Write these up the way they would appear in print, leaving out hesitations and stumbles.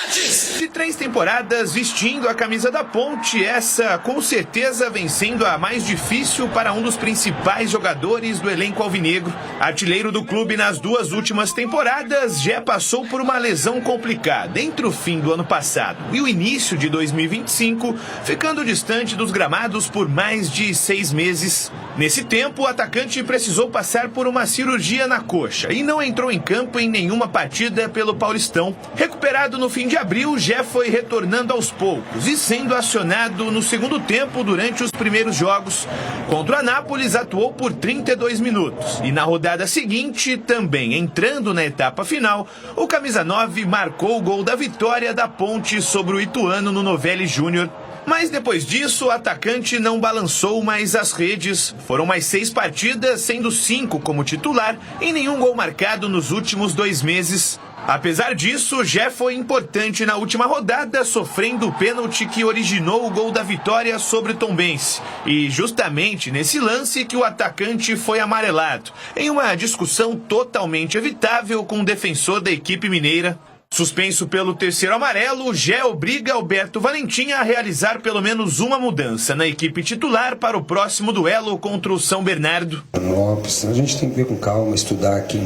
Atacantes! De 3 temporadas vestindo a camisa da Ponte, essa com certeza vem sendo a mais difícil para um dos principais jogadores do elenco alvinegro. Artilheiro do clube nas 2 últimas temporadas, já passou por uma lesão complicada entre o fim do ano passado e o início de 2025, ficando distante dos gramados por mais de 6 meses. Nesse tempo, o atacante precisou passar por uma cirurgia na coxa e não entrou em campo em nenhuma partida pelo Paulistão. Recuperado no fim de abril, já foi retornando aos poucos e sendo acionado no segundo tempo durante os primeiros jogos. Contra o Anápolis, atuou por 32 minutos e na rodada seguinte, também entrando na etapa final, o camisa 9 marcou o gol da vitória da Ponte sobre o Ituano no Novelli Júnior. Mas depois disso, o atacante não balançou mais as redes. Foram mais 6 partidas, sendo 5 como titular e nenhum gol marcado nos últimos 2 meses. Apesar disso, já foi importante na última rodada, sofrendo o pênalti que originou o gol da vitória sobre o Tombense. E justamente nesse lance que o atacante foi amarelado, em uma discussão totalmente evitável com o defensor da equipe mineira. Suspenso pelo 3º amarelo, já obriga Alberto Valentim a realizar pelo menos uma mudança na equipe titular para o próximo duelo contra o São Bernardo. A gente tem que ver com calma, estudar aqui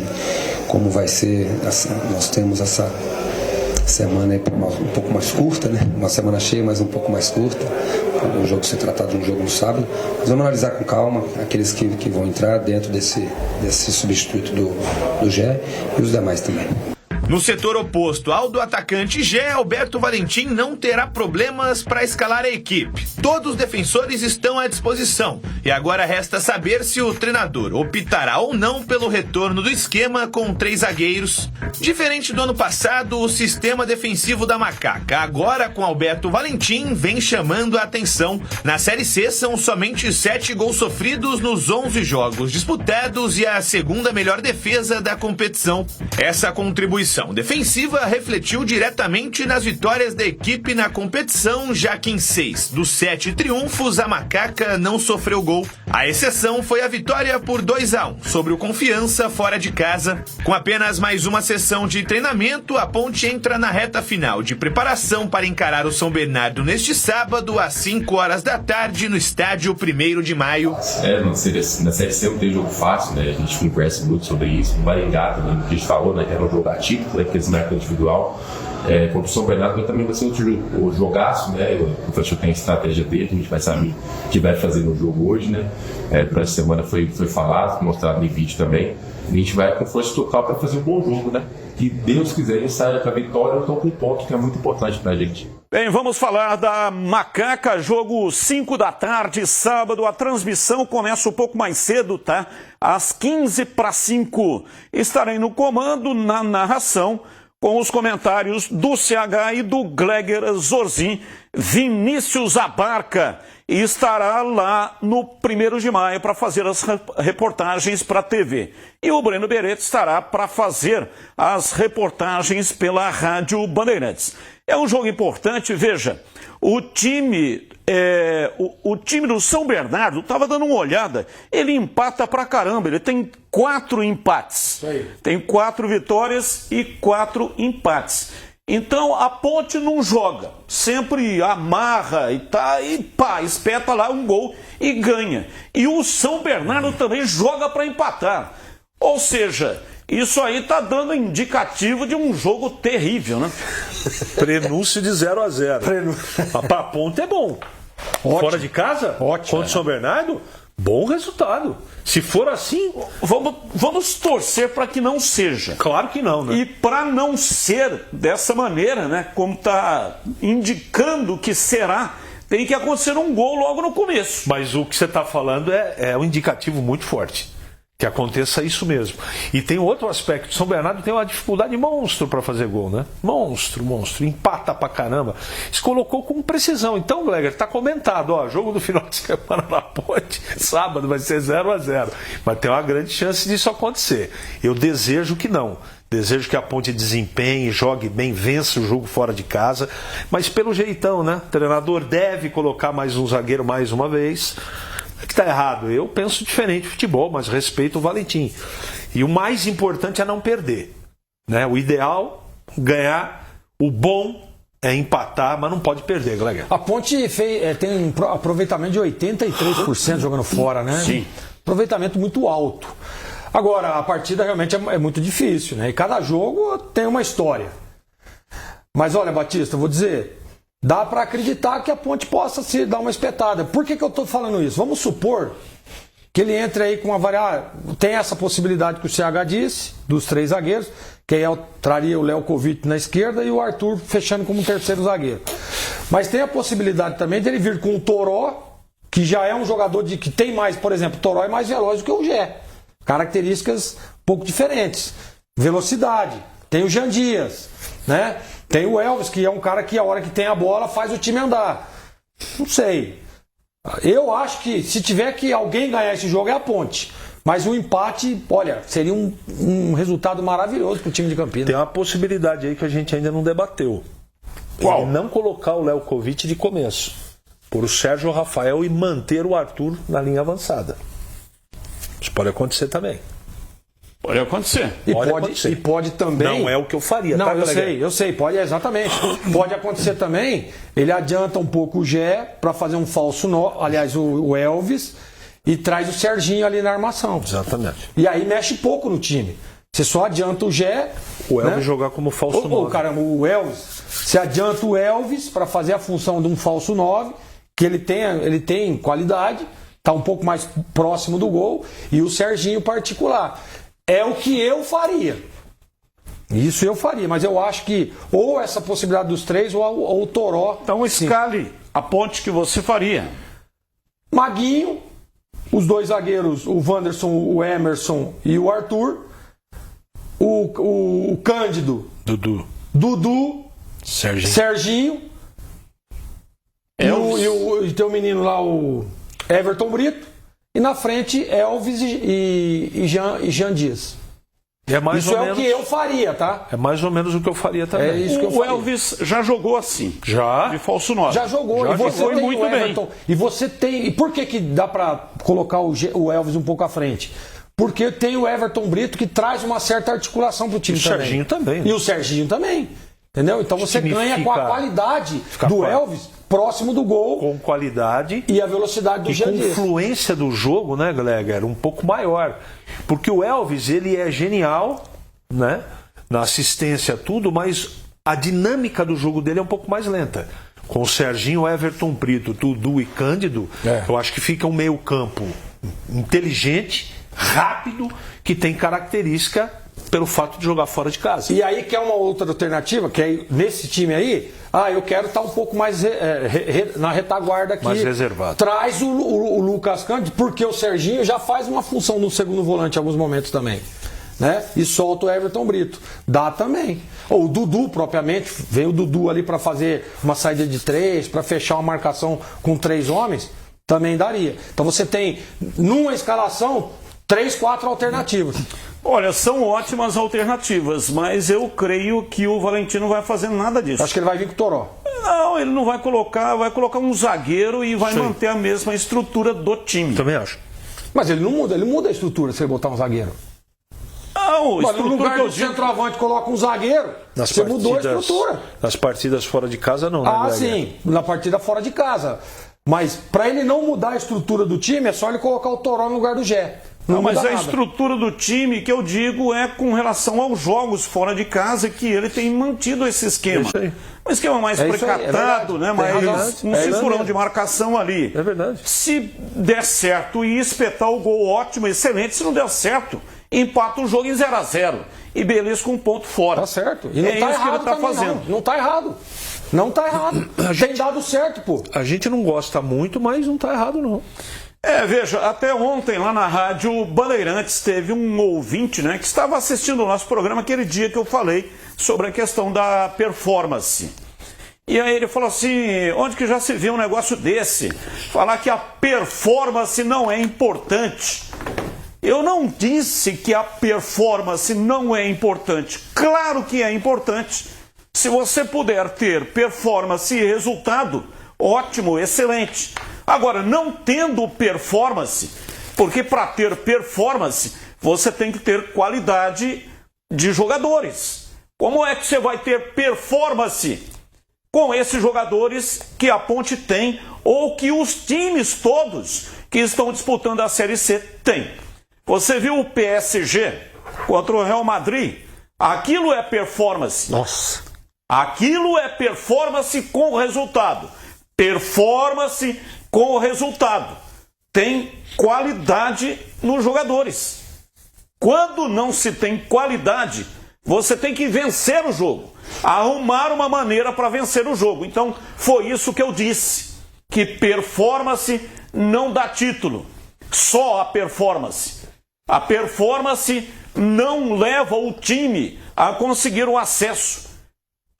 como vai ser. Nós temos essa semana aí um pouco mais curta, né? Uma semana cheia, mas um pouco mais curta. O jogo ser tratado de um jogo no sábado. Mas vamos analisar com calma aqueles que vão entrar dentro desse substituto do Gé e os demais também. No setor oposto ao do atacante Gé, Alberto Valentim não terá problemas para escalar a equipe. Todos os defensores estão à disposição e agora resta saber se o treinador optará ou não pelo retorno do esquema com 3 zagueiros. Diferente do ano passado, o sistema defensivo da Macaca, agora com Alberto Valentim, vem chamando a atenção. Na Série C são somente 7 gols sofridos nos 11 jogos disputados e a 2ª melhor defesa da competição. Essa contribuição defensiva refletiu diretamente nas vitórias da equipe na competição, já que em 6 dos 7 triunfos a Macaca não sofreu gol. A exceção foi a vitória por 2-1 sobre o Confiança fora de casa. Com apenas mais uma sessão de treinamento, a Ponte entra na reta final de preparação para encarar o São Bernardo neste sábado às 5 horas da tarde no estádio 1º de maio. Na Série C não tem jogo fácil, né? A gente conversa muito sobre isso, não vai ligar também, que a gente falou, né? Que era um jogo atípico, que eles marcam individual. Contra o São Bernardo também vai ser o jogaço, né? O Fletcher tem a estratégia dele, a gente vai saber o que vai fazer no jogo hoje, né? Durante a semana foi falado, mostrado em vídeo também. A gente vai com força total para fazer um bom jogo, né? Que Deus quiser, ele saia com a vitória, então com um ponto que é muito importante pra gente. Bem, vamos falar da Macaca, jogo 5 da tarde, sábado. A transmissão começa um pouco mais cedo, tá? Às 15:45. Estarei no comando, na narração, com os comentários do CH e do Gleger Zorzin. Vinícius Abarca estará lá no 1º de maio para fazer as reportagens para a TV. E o Breno Beretta estará para fazer as reportagens pela Rádio Bandeirantes. É um jogo importante, veja, o time do São Bernardo, estava dando uma olhada, ele empata pra caramba, ele tem 4 empates. Tem 4 vitórias e 4 empates. Então a Ponte não joga, sempre amarra e espeta lá um gol e ganha. E o São Bernardo também joga para empatar. Ou seja, isso aí está dando indicativo de um jogo terrível, né? Prenúncio de 0-0. Para a Ponte é bom. Ótimo. Fora de casa, contra o São Bernardo, bom resultado. Se for assim, vamos torcer para que não seja. Claro que não, né? E para não ser dessa maneira, né? Como está indicando que será, tem que acontecer um gol logo no começo. Mas o que você está falando é um indicativo muito forte. Que aconteça isso mesmo. E tem outro aspecto. São Bernardo tem uma dificuldade monstro para fazer gol, né? Monstro. Empata pra caramba. Se colocou com precisão. Então, Gleger, tá comentado, ó, jogo do final de semana na Ponte, sábado vai ser 0-0. Mas tem uma grande chance disso acontecer. Eu desejo que não. Desejo que a Ponte desempenhe, jogue bem, vença o jogo fora de casa. Mas pelo jeitão, né? O treinador deve colocar mais um zagueiro mais uma vez. Que está errado. Eu penso diferente de futebol, mas respeito o Valentim. E o mais importante é não perder, né? O ideal, ganhar, o bom é empatar, mas não pode perder, Gleger. A Ponte tem um aproveitamento de 83% jogando fora, né? Sim. Aproveitamento muito alto. Agora, a partida realmente é muito difícil, né? E cada jogo tem uma história. Mas olha, Batista, eu vou dizer, dá para acreditar que a Ponte possa se dar uma espetada. Por que eu estou falando isso? Vamos supor que ele entre aí com uma variável. Tem essa possibilidade que o CH disse, dos 3 zagueiros, que aí traria o Léo Kovic na esquerda e o Arthur fechando como terceiro zagueiro. Mas tem a possibilidade também de ele vir com o Toró, que já é um jogador que tem mais, por exemplo, o Toró é mais veloz do que o Gé. Características um pouco diferentes. Velocidade. Tem o Jean Dias, né? Tem o Elvis, que é um cara que a hora que tem a bola faz o time andar. Não sei. Eu acho que se tiver que alguém ganhar esse jogo é a Ponte. Mas o empate, olha, seria um resultado maravilhoso para o time de Campinas. Tem uma possibilidade aí que a gente ainda não debateu. Qual? Ele não colocar o Léo Kovic de começo. Por o Sérgio Rafael e manter o Arthur na linha avançada. Isso pode acontecer também. Pode acontecer. E pode também... Não é o que eu faria, não, tá, eu sei, pode, exatamente. Pode acontecer também, ele adianta um pouco o Gé para fazer um falso aliás, o Elvis, e traz o Serginho ali na armação. Exatamente. E aí mexe pouco no time. Você só adianta o Gé... O Elvis, né? jogar como falso 9. Caramba, o Elvis... Você adianta o Elvis para fazer a função de um falso 9, que ele tem qualidade, está um pouco mais próximo do gol, e o Serginho particular. É o que eu faria. Isso eu faria, mas eu acho que ou essa possibilidade dos 3 ou o Toró. Então escale a Ponte que você faria. Maguinho, os 2 zagueiros, o Wanderson, o Emerson e o Arthur. O Cândido. Dudu. Serginho. E tem o menino lá, o Everton Brito. E na frente, Elvis e Jean Dias. É mais isso ou é menos, o que eu faria, tá? É mais ou menos o que eu faria também. É isso que eu faria. O Elvis já jogou assim. Já? De falso 9. Já jogou. Já e você foi tem muito o Everton. bem. E você tem... E por que dá pra colocar o Elvis um pouco à frente? Porque tem o Everton Brito que traz uma certa articulação pro time também. O Serginho também. Né? E o Serginho também. Entendeu? Então você ganha com a qualidade do Elvis próximo do gol. Com qualidade. E a velocidade do E Jean com Dias. influência do jogo, né, Gleger? Um pouco maior. Porque o Elvis, ele é genial, né? Na assistência, tudo, mas a dinâmica do jogo dele é um pouco mais lenta. Com o Serginho, Everton Brito, Dudu e Cândido, eu acho que fica um meio campo inteligente, rápido, que tem característica pelo fato de jogar fora de casa. E aí que é uma outra alternativa, que é nesse time aí, eu quero estar um pouco mais na retaguarda aqui. Mais reservado. Traz o Lucas Cândido, porque o Serginho já faz uma função no segundo volante em alguns momentos também. Né? E solta o Everton Brito. Dá também. Ou o Dudu, propriamente, vem o Dudu ali para fazer uma saída de 3, para fechar uma marcação com 3 homens, também daria. Então você tem, numa escalação, 3, 4 alternativas. Olha, são ótimas alternativas, mas eu creio que o Valentino vai fazer nada disso. Acho que ele vai vir com o Toró. Não, ele não vai colocar um zagueiro e vai manter a mesma estrutura do time. Também acho. Mas ele não muda, ele muda a estrutura se ele botar um zagueiro. Não, mas no lugar do centroavante coloca um zagueiro, você mudou a estrutura. Nas partidas fora de casa não, né? Sim, na partida fora de casa. Mas para ele não mudar a estrutura do time, é só ele colocar o Toró no lugar do Gé. Não, mas a estrutura do time que eu digo é com relação aos jogos fora de casa, que ele tem mantido esse esquema. Um esquema mais precatado, né? Mais um cinturão de marcação ali. É verdade. Se der certo e espetar o gol, ótimo, excelente. Se não der certo, empata o jogo em 0-0. E beleza, com um ponto fora. Tá certo. E não tá isso errado que ele tá fazendo. Não tá errado. Não tá errado. Tem dado certo, pô. A gente não gosta muito, mas não tá errado, não. Veja, até ontem lá na Rádio Bandeirantes teve um ouvinte, né, que estava assistindo o nosso programa aquele dia que eu falei sobre a questão da performance. E aí ele falou assim, onde que já se viu um negócio desse? Falar que a performance não é importante. Eu não disse que a performance não é importante. Claro que é importante. Se você puder ter performance e resultado, ótimo, excelente. Agora, não tendo performance, porque para ter performance, você tem que ter qualidade de jogadores. Como é que você vai ter performance com esses jogadores que a Ponte tem ou que os times todos que estão disputando a Série C têm. Você viu o PSG contra o Real Madrid? Aquilo é performance. Nossa. Aquilo é performance com o resultado. Performance com o resultado. Tem qualidade nos jogadores. Quando não se tem qualidade, você tem que vencer o jogo. Arrumar uma maneira para vencer o jogo. Então, foi isso que eu disse. Que performance não dá título. Só a performance. A performance não leva o time a conseguir o acesso.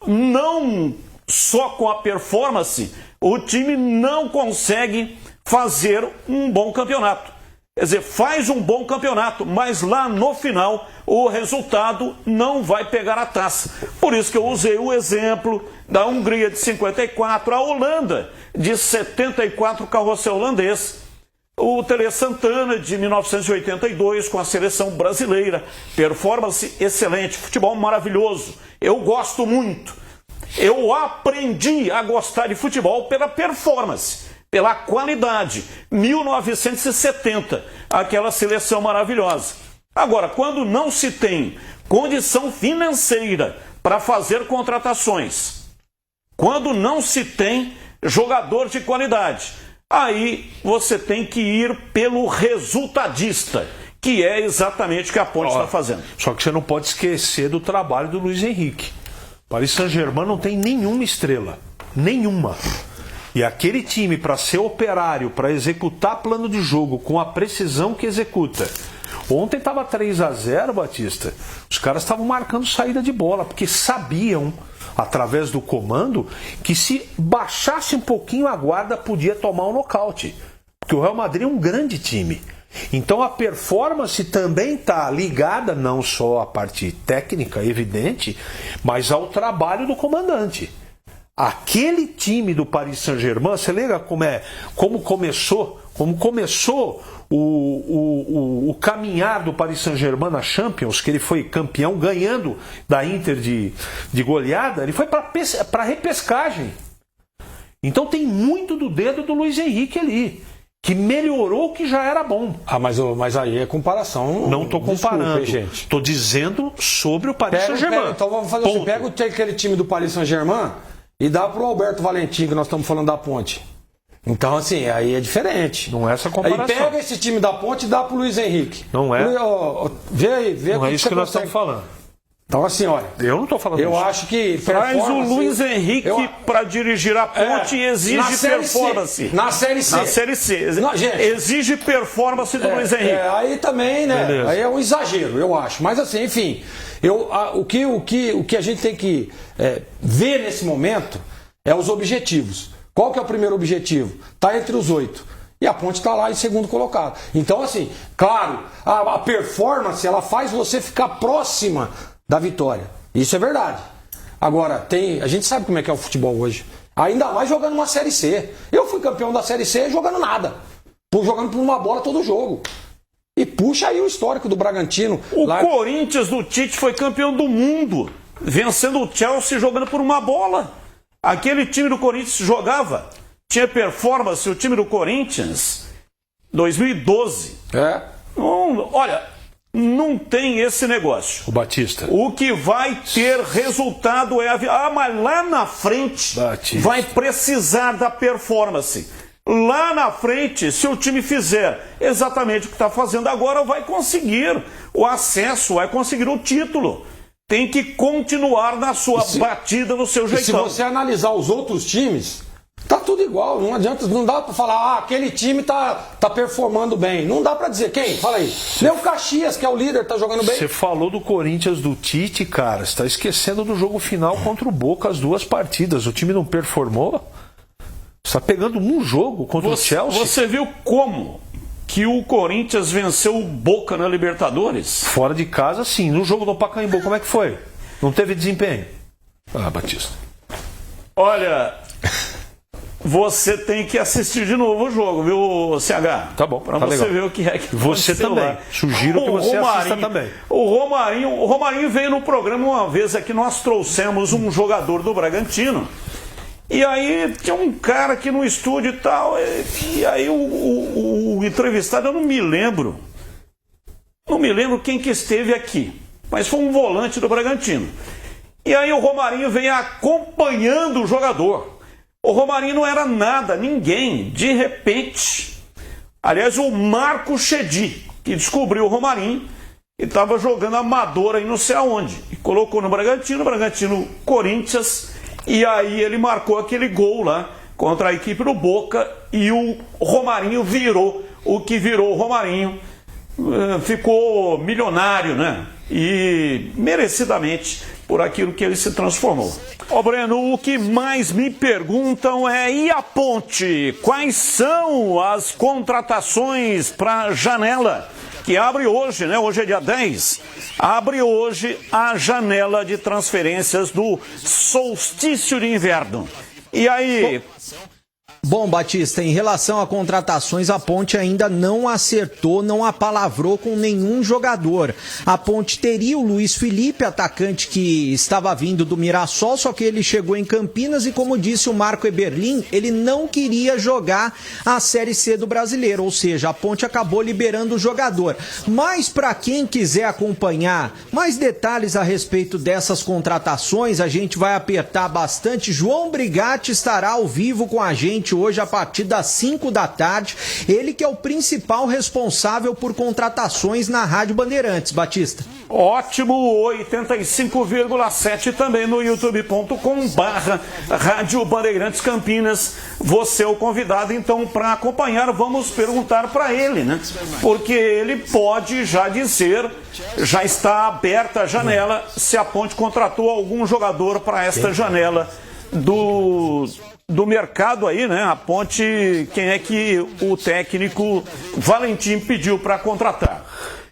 Não só com a performance, o time não consegue fazer um bom campeonato. Quer dizer, faz um bom campeonato, mas lá no final o resultado não vai pegar a taça. Por isso que eu usei o exemplo da Hungria de 54, a Holanda de 74, carrossel holandês. O Tele Santana de 1982 com a seleção brasileira. Performance excelente, futebol maravilhoso. Eu gosto muito. Eu aprendi a gostar de futebol pela performance, pela qualidade. 1970, aquela seleção maravilhosa. Agora, quando não se tem condição financeira para fazer contratações, quando não se tem jogador de qualidade, aí você tem que ir pelo resultadista, que é exatamente o que a Ponte está fazendo. Só que você não pode esquecer do trabalho do Luiz Henrique. Paris Saint-Germain não tem nenhuma estrela. Nenhuma. E aquele time, para ser operário, para executar plano de jogo com a precisão que executa. Ontem estava 3-0, Batista. Os caras estavam marcando saída de bola, porque sabiam, através do comando, que se baixasse um pouquinho a guarda, podia tomar um nocaute. Porque o Real Madrid é um grande time. Então a performance também está ligada não só à parte técnica, evidente, mas ao trabalho do comandante. Aquele time do Paris Saint-Germain, você lembra como começou o caminhar do Paris Saint-Germain na Champions, que ele foi campeão ganhando da Inter de goleada, ele foi para repescagem. Então tem muito do dedo do Luiz Henrique ali, que melhorou o que já era bom. Mas aí é comparação. Não estou comparando. Desculpa, gente. Estou dizendo sobre o Paris Saint-Germain. Então vamos fazer assim, pega aquele time do Paris Saint-Germain e dá pro Alberto Valentim, que nós estamos falando da Ponte. Então, assim, aí é diferente. Não é essa comparação. Aí pega esse time da Ponte e dá pro Luiz Henrique. Não é. Vê não é isso que nós estamos falando. Então, assim, olha. Eu não estou falando eu isso. Eu acho que. Traz o Luiz Henrique para dirigir a Ponte e exige performance. Na Série C. Na Série C. Gente, exige performance do Luiz Henrique. Aí também, né? Beleza. Aí é um exagero, eu acho. Mas, assim, enfim. O que a gente tem que ver nesse momento é os objetivos. Qual que é o primeiro objetivo? Está entre os 8. E a Ponte está lá em segundo colocado. Então, assim, claro, a performance ela faz você ficar próxima da vitória. Isso é verdade. Agora, a gente sabe como é que é o futebol hoje. Ainda mais jogando uma Série C. Eu fui campeão da Série C jogando nada. Jogando por uma bola todo jogo. E puxa aí o histórico do Bragantino. O Corinthians do Tite foi campeão do mundo, vencendo o Chelsea jogando por uma bola. Aquele time do Corinthians jogava, tinha performance, o time do Corinthians, 2012. Olha, não tem esse negócio. O Batista. O que vai ter resultado é mas lá na frente Batista. vai precisar da performance. Lá na frente, se o time fizer exatamente o que está fazendo agora, vai conseguir o acesso, vai conseguir o título. Tem que continuar na sua batida, no seu jeitão. Se você analisar os outros times, tá tudo igual. Não adianta, não dá para falar, aquele time tá performando bem. Não dá para dizer. Quem? Fala aí. Nem o Caxias, que é o líder, tá jogando bem. Você falou do Corinthians do Tite, cara. Você tá esquecendo do jogo final contra o Boca, as 2 partidas. O time não performou? Você tá pegando um jogo contra o Chelsea. Você viu como que o Corinthians venceu o Boca na Libertadores? Fora de casa, sim. No jogo do Pacaembu, como é que foi? Não teve desempenho? Batista. Olha, você tem que assistir de novo o jogo, viu, CH? Tá bom, pra tá você legal. ver o que é que você também. Lá. Sugiro que você assista também. O Romarinho veio no programa uma vez aqui, nós trouxemos um jogador do Bragantino E aí tinha um cara aqui no estúdio e tal, e aí o entrevistado, eu não me lembro quem que esteve aqui, mas foi um volante do Bragantino. E aí o Romarinho vem acompanhando o jogador. O Romarinho não era nada, ninguém, de repente. Aliás, o Marco Chedi, que descobriu o Romarinho, e estava jogando amador aí não sei aonde, e colocou no Bragantino, Corinthians, e aí ele marcou aquele gol lá contra a equipe do Boca, e o Romarinho virou o que virou o Romarinho, ficou milionário, né? E merecidamente por aquilo que ele se transformou. Ó, Breno, o que mais me perguntam é: e a Ponte? Quais são as contratações para a janela que abre hoje, né? Hoje é dia 10. Abre hoje a janela de transferências do solstício de inverno. E aí? Bom, Batista, em relação a contratações, a Ponte ainda não acertou, não apalavrou com nenhum jogador. A Ponte teria o Luiz Felipe, atacante que estava vindo do Mirassol, só que ele chegou em Campinas e, como disse o Marco Eberlin, ele não queria jogar a Série C do Brasileiro, ou seja, a Ponte acabou liberando o jogador. Mas para quem quiser acompanhar mais detalhes a respeito dessas contratações, a gente vai apertar bastante. João Brigatti estará ao vivo com a gente hoje a partir das 5 da tarde, ele que é o principal responsável por contratações na Rádio Bandeirantes, Batista. Ótimo, 85,7 também no youtube.com/Rádio Bandeirantes Campinas. Você é o convidado, então, para acompanhar. Vamos perguntar para ele, né? Porque ele pode já dizer, já está aberta a janela, se a Ponte contratou algum jogador para esta janela do mercado aí, né? A Ponte, quem é que o técnico Valentim pediu para contratar?